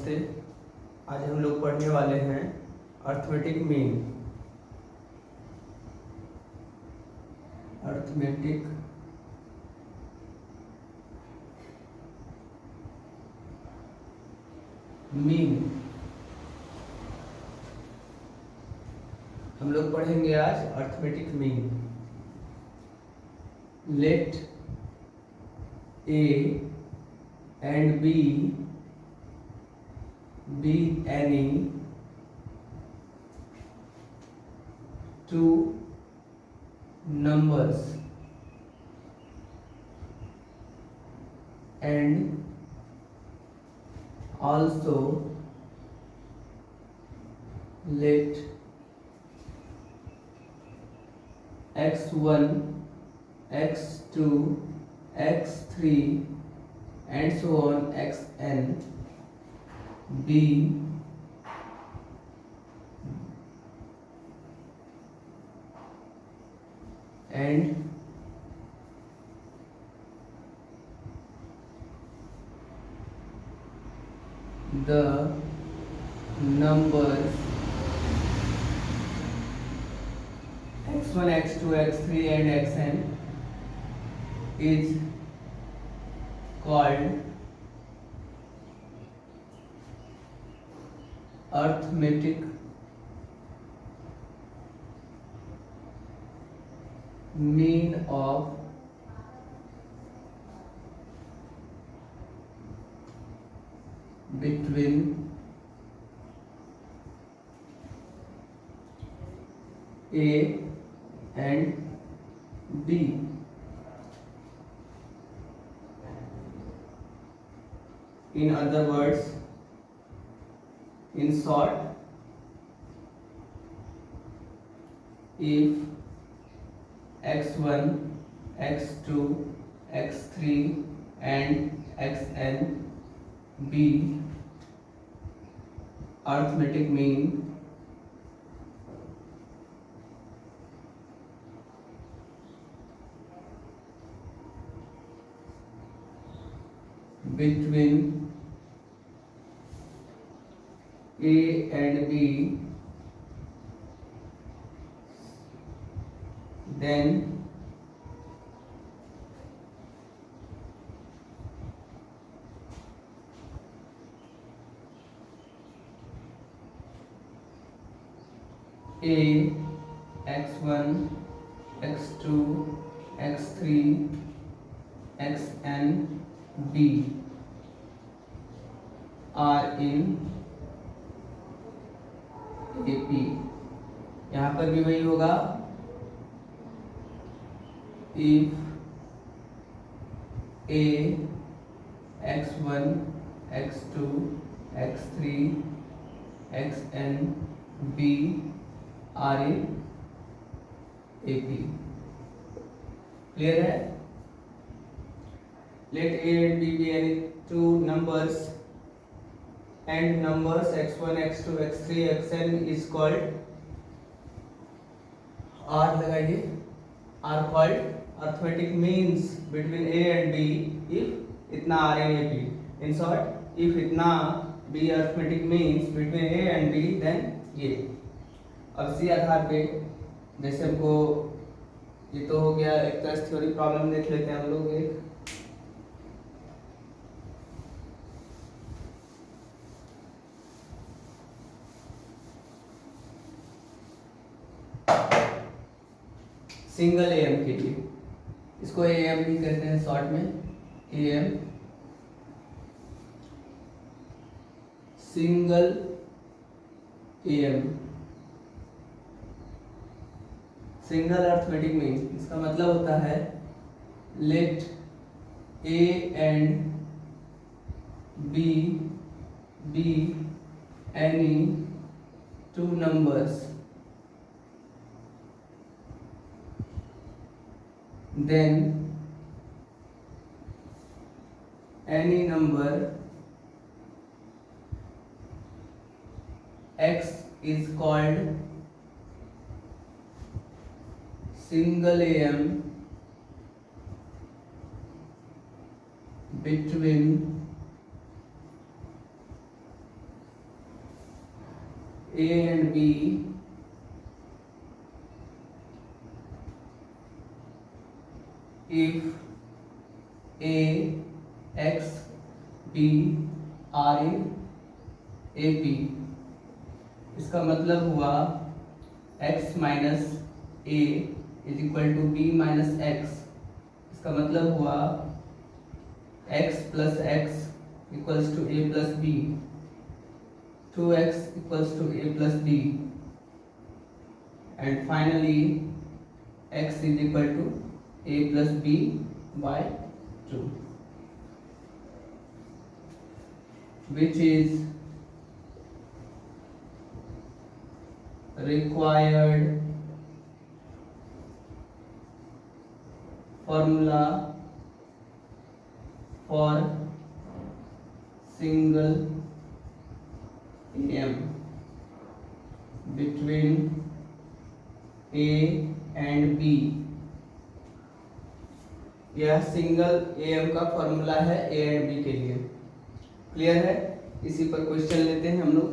नमस्ते। आज हम लोग पढ़ने वाले हैं अर्थमेटिक मीन। अर्थमेटिक मीन हम लोग पढ़ेंगे आज arithmetic mean. Let A and B be any two numbers and also let x1 x2 x3 and so on xn be and the numbers x1 x2 x3 and xn is called arithmetic mean of between A and B. In other words, in short, if x1 x2 x3 and xn be arithmetic mean between A and B, then A x1 x2 x3 xn B are in AP। यहाँ पर भी वही होगा, if A x1 x2 x3 xn B are in AP। Clear है? Let A and B be any two numbers and numbers x1 x2 x3 xn is called R लगाइए, are called arithmetic means between A and B if इतना R in AP। In short, if इतना B arithmetic means between A and B then ये। अब सी आधार पे जैसे हमको ये तो हो गया, एक तरह थ्योरी प्रॉब्लम देख लेते हैं हम लोग। एक सिंगल एम के लिए, इसको एम भी कहते हैं शॉर्ट में, M single M single arithmetic mean. इसका मतलब होता है let A and B be any two numbers then any number x is called single am between A and B if A, X, B are in AP। इसका मतलब हुआ x minus A is equal to B minus X. इसका मतलब हुआ x plus X equals to A plus B, 2x equals to A plus B, and finally x is equal to a plus b by 2, which is required formula for single AM between A and B। यह single M का formula है ए and B के लिए। Clear है? इसी पर question लेते हैं हम लोग।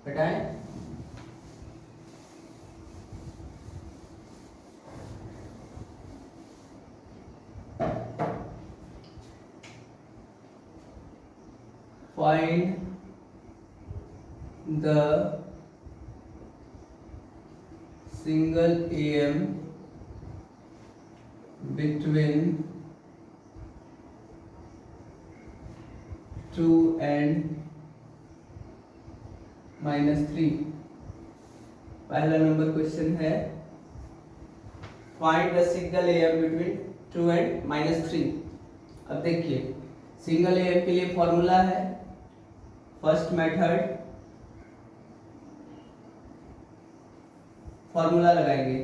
बताएं। Find the single M between 2 and -3। पहला नंबर क्वेश्चन है find the single M between 2 and -3। अब देखिए सिंगल एम के लिए फॉर्मूला है, फर्स्ट मेथड फॉर्मूला लगाएंगे।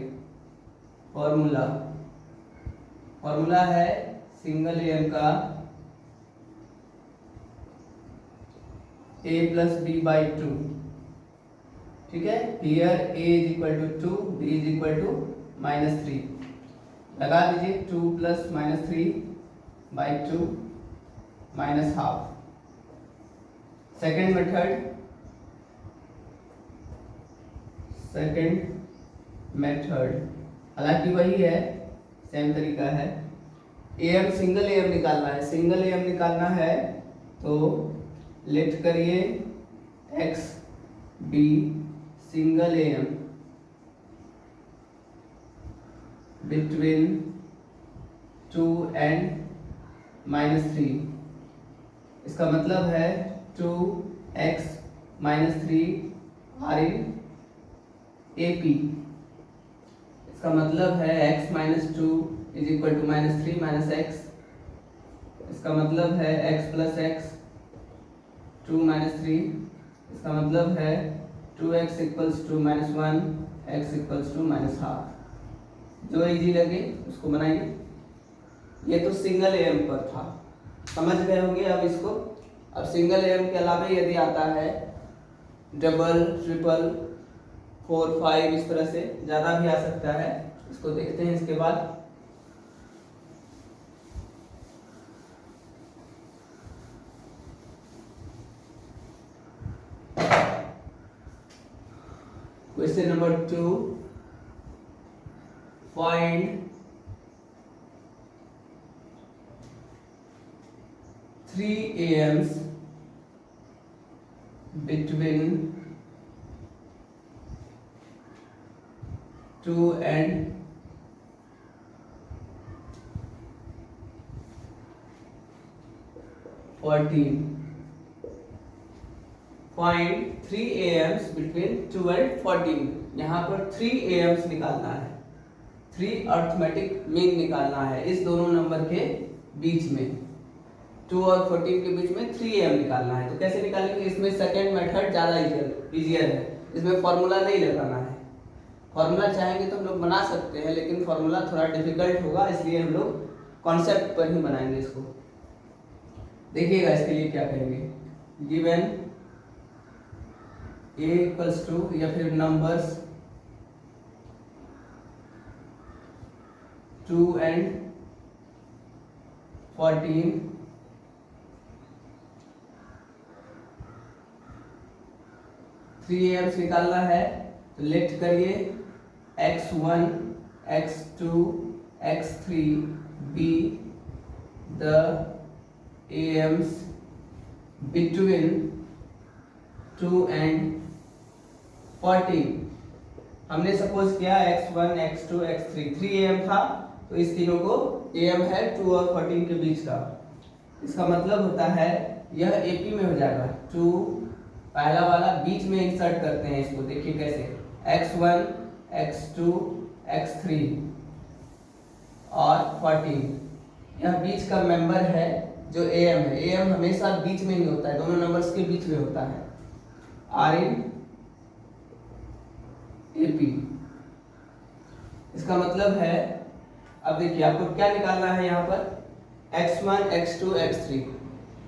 फॉर्मूला है सिंगल एम का a प्लस बी बाई 2। ठीक है, here a is equal to 2, b is equal to -3। लगा दीजिए 2 plus -3 by 2 minus half. Second method हालांकि वही है, सेम तरीका है। एम सिंगल एम निकालना है, सिंगल एम निकालना है तो लेट करिए X be single M between 2 and -3। इसका मतलब है 2x -3 आर इन AP। इसका मतलब है x minus 2 is equal to -3 minus X. इसका मतलब है x प्लस एक्स 2 -3। इसका मतलब है 2x equals to -1, x equals to -half. जो इजी लगे उसको बनाइए। ये तो सिंगल एम पर था, समझ गए होंगे अब इसको। अब सिंगल एम के अलावा यदि आता है डबल, ट्रिपल, 4, 5 इस तरह से ज़्यादा भी आ सकता है, इसको देखते हैं इसके बाद। Question number 2, find 3 AMs between 2 and 14। Find 3 AMs between 2 and 14। यहाँ पर 3 AMs निकालना है, 3 अर्थमेटिक मीन निकालना है इस दोनों नंबर के बीच में। 2 और 14 के बीच में 3 AM निकालना है। तो कैसे निकालेंगे? इसमें सेकेंड मेथड ज़्यादा इजियर है, इसमें फॉर्मूला नहीं लगाना है। फॉर्मूला चाहेंगे तो हम लोग बना सकते हैं, लेकिन फॉर्मूला थोड़ा डिफिकल्ट होगा, इसलिए हम लोग कॉन्सेप्ट पर ही बनाएंगे इसको। देखिएगा इसके लिए क्या करेंगे। गिवन a इक्वल्स टू या फिर नंबर्स 2 and 14 3 am निकालना है तो लेट करिए x1 x2 x3 be the ams between 2 and 14। हमने सपोज किया x1 x2 x3 3 am था तो इस तीनों को am है 2 और 14 के बीच का। इसका मतलब होता है यह AP में हो जाएगा 2, पहला वाला बीच में इंसर्ट करते हैं इसको, देखिए कैसे x1 x2 x3 और 14 यह बीच का मेंबर है जो AM है। AM हमेशा बीच में ही होता है, दोनों नंबर्स के बीच में होता है। आर इन AP इसका मतलब है, अब देखिए आपको क्या निकालना है यहाँ पर x1 x2 x3।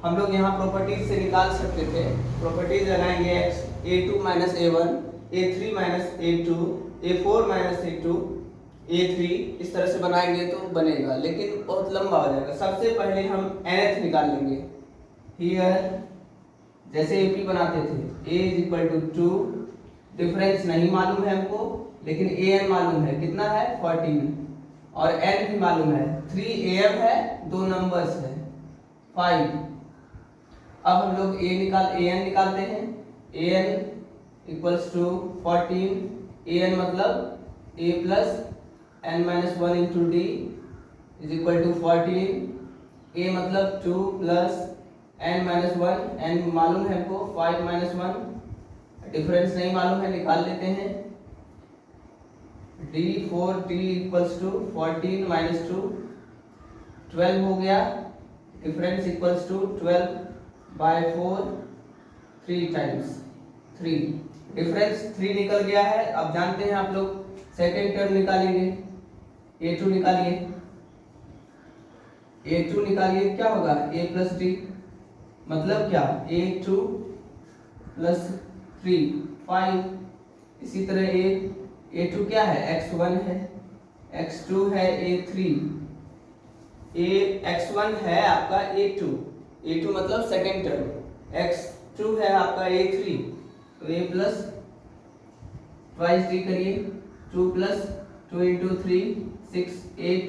हम लोग यहाँ प्रॉपर्टीज से निकाल सकते थे, प्रॉपर्टीज लगाएंगे a2 minus a1 a3 minus a2 a4 minus a2 a3 इस तरह से बनाएंगे तो बनेगा, लेकिन बहुत लंबा हो जाएगा। सबसे पहले हम nth निकाल लेंगे। हियर जैसे AP बनाते थे a is equal to 2, difference नहीं मालूम है हमको लेकिन an मालूम है, कितना है 14, और n भी मालूम है 3am है, दो नंबर्स है 5। अब हम लोग an निकालते हैं। an इक्वल्स टू 14, an मतलब a plus n minus 1 into D is equal to 14, a मतलब 2 प्लस n माइनस 1, n मालूम है हमको 5 माइनस 1, डिफरेंस नहीं मालूम है निकाल लेते हैं। d4t इक्वल्स टू 14 माइनस 2 12 हो गया, difference equals to 12 by 4 3 times 3, difference 3 निकल गया है। अब जानते हैं आप लोग सेकेंड टर्म निकालेंगे, a2 निकालिए, a2 निकालिए क्या होगा a प्लस डी, मतलब क्या a2 प्लस 3 5। इसी तरह a2 क्या है x1 है, x2 है a3, x1 है आपका a2 मतलब सेकेंड टर्म, x2 है आपका a3 तो a प्लस ट्वाइस डी करिए, 2 प्लस 2 इंटू 3 6 8,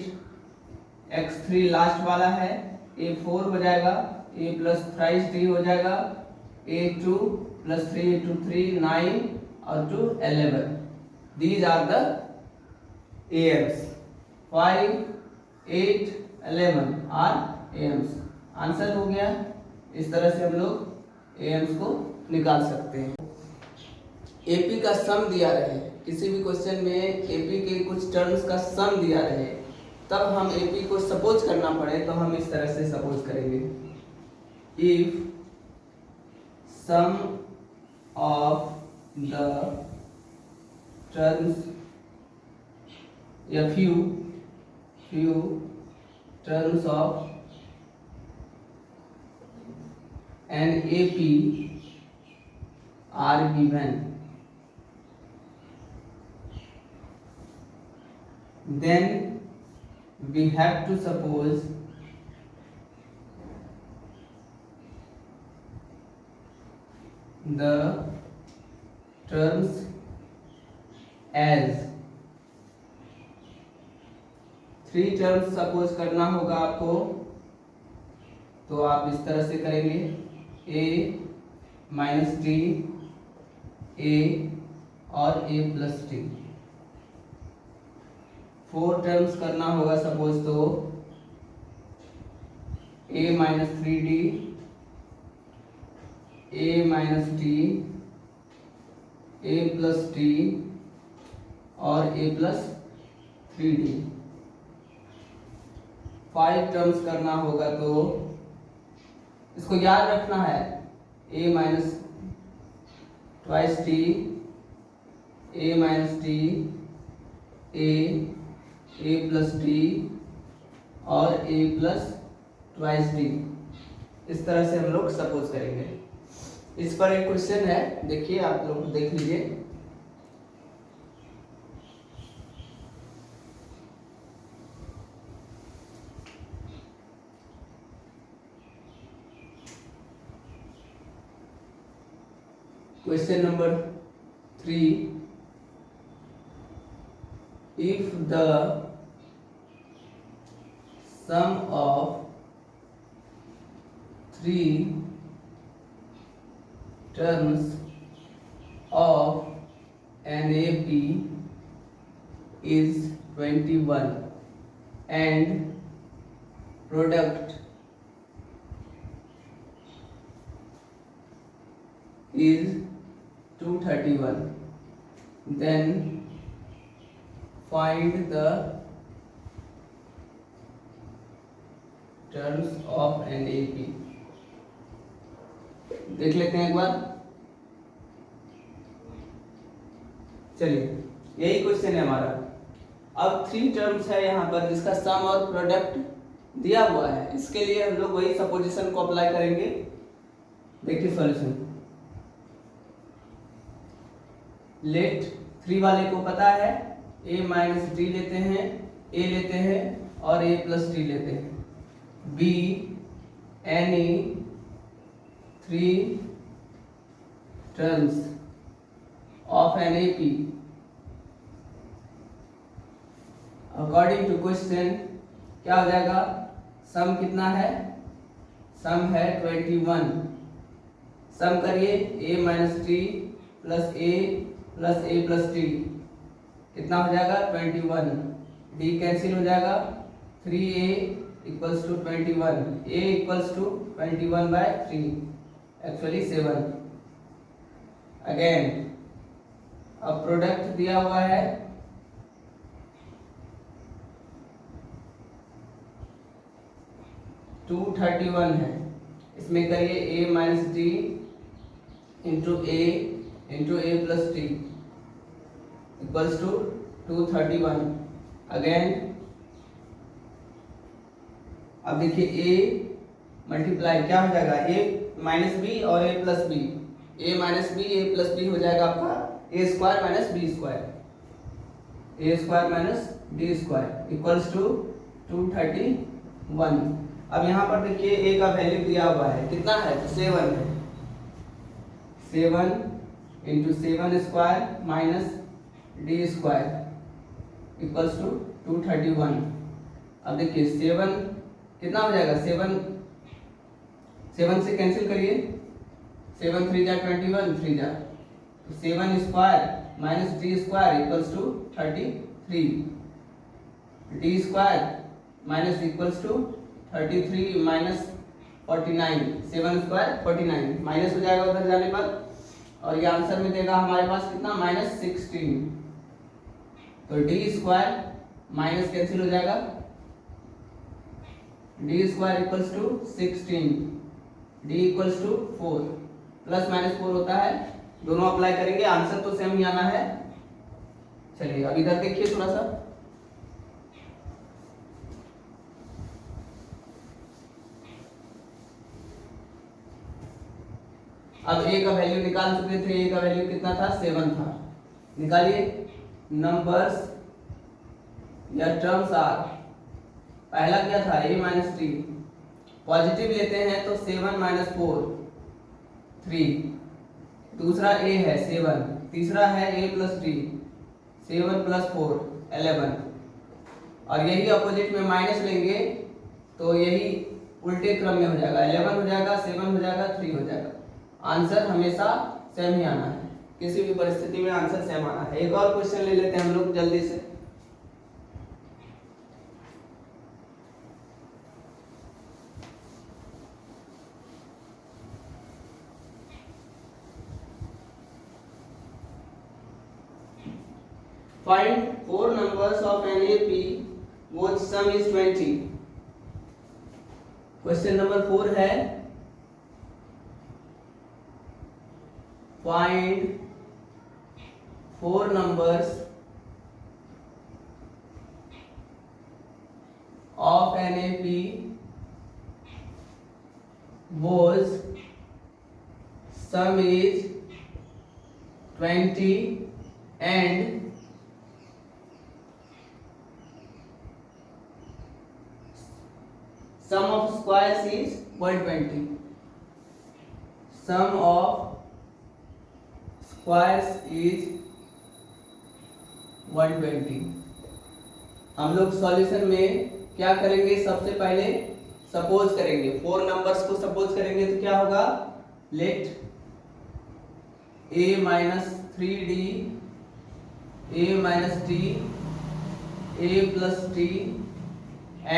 x3 लास्ट वाला है a4 हो जाएगा, a प्लस थ्राइस डी हो जाएगा, a2 प्लस 3 इंटू 3 9 और 2 11। These are the AMs 5 8 11 are AMs। Answer हो गया। इस तरह से हम लोग AMs को निकाल सकते हैं। AP का सम दिया रहे, किसी भी क्वेश्चन में AP के कुछ टर्म्स का सम दिया रहे, तब हम AP को सपोज करना पड़े तो हम इस तरह से सपोज करेंगे। If sum of the terms या few terms of an AP are given, then we have to suppose the terms as 3 terms suppose करना होगा आपको, तो आप इस तरह से करेंगे a माइनस डी a और a प्लस टी। 4 टर्म्स करना होगा सपोज तो a minus 3d a minus T a plus T और a प्लस 3d। 5 टर्म्स करना होगा तो इसको याद रखना है a minus twice T a minus T a plus T और a प्लस ट्वाइस डी। इस तरह से हम लोग सपोज करेंगे। इस पर एक क्वेश्चन है, देखिए आप लोग देख लीजिए। Question number 3 if the sum of 3 terms of an AP is 21 and product is 231, then find the terms of an AP। देख लेते हैं एक बार। चलिए, यही क्वेश्चन है हमारा। अब 3 टर्म्स है यहाँ पर जिसका सम और प्रोडक्ट दिया हुआ है। इसके लिए हम लोग वही सपोजिशन को अप्लाई करेंगे। देखिए सॉल्यूशन। लेट 3 वाले को पता है a माइनस डी लेते हैं, a लेते हैं और a प्लस डी लेते हैं। b any 3 terms of an AP according to question क्या हो जाएगा? सम कितना है? सम है 21। सम करिए a minus T plus a plus T कितना हो जाएगा? 21। d कैंसिल हो जाएगा, 3a equals to 21, a equals to 21/3 actually 7। Again अब प्रोडक्ट दिया हुआ है 231 है। इसमें करिए a minus D into A plus T equals to 231। Again अब देखिए a मल्टीप्लाई क्या हो जाएगा? a माइनस बी और a plus B, a minus B a plus B हो जाएगा आपका a square minus B square, a square minus B square equals to 231। अब यहाँ पर देखिए a का वैल्यू दिया हुआ है, कितना है? 7 है। 7 into 7 square minus D square equals to 231। अब देखिए 7 कितना हो जाएगा? 7 से कैंसिल करिए, 7 3 जा 21, 3 जा 7 square minus D square equals to 33, D square minus equals to 33 minus 49, 7 square 49 minus हो जाएगा उधर जाने पर, और ये आंसर में देगा हमारे पास कितना? -16। तो डी स्क्वायर माइनस कैंसिल हो जाएगा, D square equals to 16, D equals to 4, plus minus 4 होता है, दोनों अप्लाई करेंगे, आंसर तो सेम ही आना है। चलिए अब इधर देखिए थोड़ा सा। अब a का वैल्यू निकाल चुके थे, a का वैल्यू कितना था? 7 था। निकालिए नंबर्स या टर्म्स आर। पहला क्या था? a माइनस टी, पॉजिटिव लेते हैं तो 7 माइनस 4 3, दूसरा a है 7, तीसरा है a प्लस टी 7 प्लस 4 11, और यही अपोजिट में माइनस लेंगे तो यही उल्टे क्रम में हो जाएगा, 11 हो जाएगा, 7 हो जाएगा, 3 हो जाएगा। आंसर हमेशा सेम ही आना है, किसी भी परिस्थिति में आंसर सेम आना है। एक और क्वेश्चन ले लेते हैं हम लोग जल्दी से। Find 4 numbers of an AP whose sum is 20। Question number 4 है find 4 numbers of an AP whose sum is 20 and sum of squares is 120। sum of squares is 120। हम लोग सॉल्यूशन में क्या करेंगे, सबसे पहले सपोज करेंगे, 4 नंबर्स को सपोज करेंगे तो क्या होगा, let a minus 3d a minus d a plus d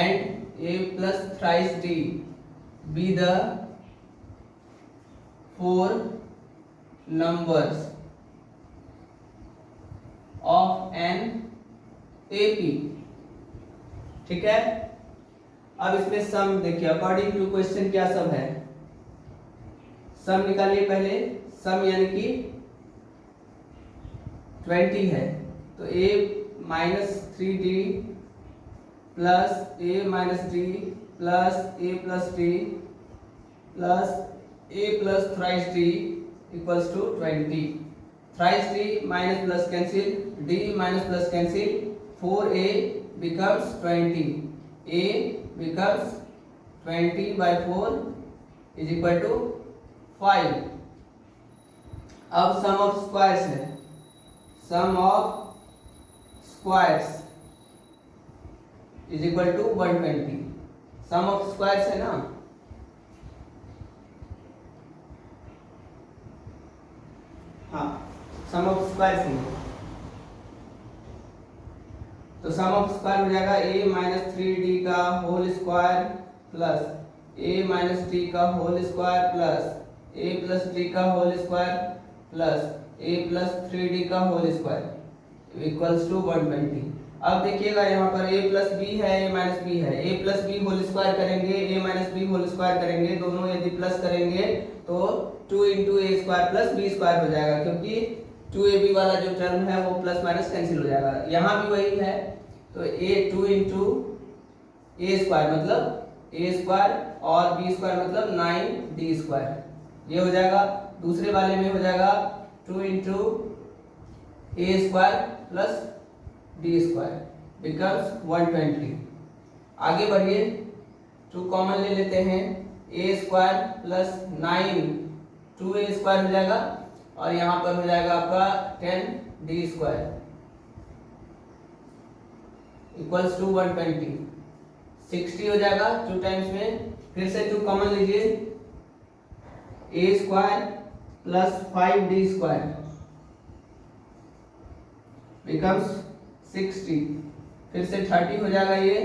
and a plus thrice d be the 4 numbers of an AP। ठीक है। अब इसमें सम देखिए, अकॉर्डिंग टू क्वेश्चन क्या सम है, सम निकालिए पहले। सम यानी कि 20 है, तो a minus 3d plus a minus d plus a plus d plus a plus thrice d equals to 20। Thrice d minus plus cancel, d minus plus cancel, 4a becomes 20, a becomes 20 by 4 is equal to 5। अब सम of squares है, sum of squares is equal to 120। Sum of squares है ना, हाँ सम of squares है, तो सम of square हो जाएगा a minus 3d का whole square plus a minus d का whole square plus a plus d का whole square plus a plus 3d का होल स्क्वायर इक्वल्स टू 120। अब देखिएगा यहाँ पर a प्लस बी है, a माइनस बी है, a plus B whole square करेंगे, a minus B whole square करेंगे, दोनों यदि प्लस करेंगे तो 2 इंटू ए स्क्वायर प्लस बी स्क्वायर हो जाएगा, क्योंकि 2ab वाला जो टर्म है वो प्लस माइनस कैंसिल हो जाएगा। यहाँ भी वही है, तो a 2 इंटू ए स्क्वायर मतलब ए स्क्वायर और बी स्क्वायर मतलब 9d स्क्वायर, ये हो जाएगा। दूसरे वाले में हो जाएगा 2 इंटू ए square plus d square becomes 120। आगे बढ़िए, 2 कॉमन ले लेते हैं, ए स्क्वायर प्लस 9 2a स्क्वायर हो जाएगा और यहाँ पर हो जाएगा आपका 10d स्क्वायर इक्वल्स टू 120। 60 हो जाएगा 2 टाइम्स में, फिर से 2 कॉमन लीजिए, a square plus 5d square becomes 60, फिर से 30 हो जाएगा ये।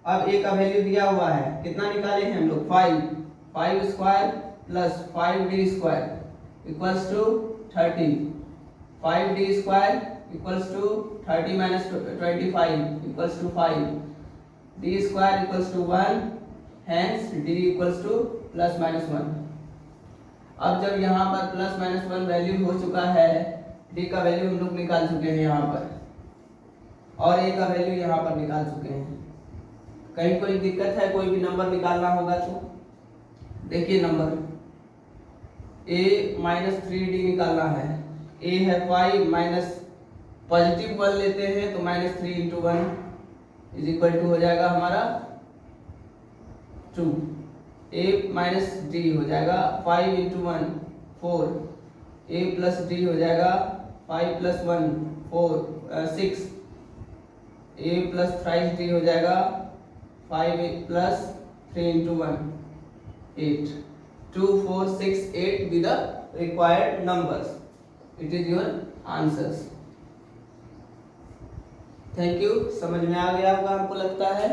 अब a का वैल्यू दिया हुआ है, कितना निकाले हैं हम लोग, 5 square plus 5d square equals to 30, 5d square equals to 30 minus 25 equals to 5, d square equals to 1, hence d equals to plus minus 1। अब जब यहाँ पर प्लस माइनस 1 वैल्यू हो चुका है, d का वैल्यू हम लोग निकाल चुके हैं यहाँ पर, और a का वैल्यू यहाँ पर निकाल चुके हैं। कहीं कोई दिक्कत है, कोई भी नंबर निकालना होगा तो देखिए, नंबर a माइनस 3d निकालना है, a है 5 माइनस पॉजिटिव 1 लेते हैं तो minus 3 into 1 is equal to हो जाएगा हमारा 2, a माइनस d हो जाएगा 5 इंटू 1 4, a प्लस d हो जाएगा 5 plus 1 6, a plus thrice d हो जाएगा 5 plus 3 into 1 8, 2 4 6 8 be the required numbers. It is your answers. Thank you, समझ में आ गया होगा हमको लगता है।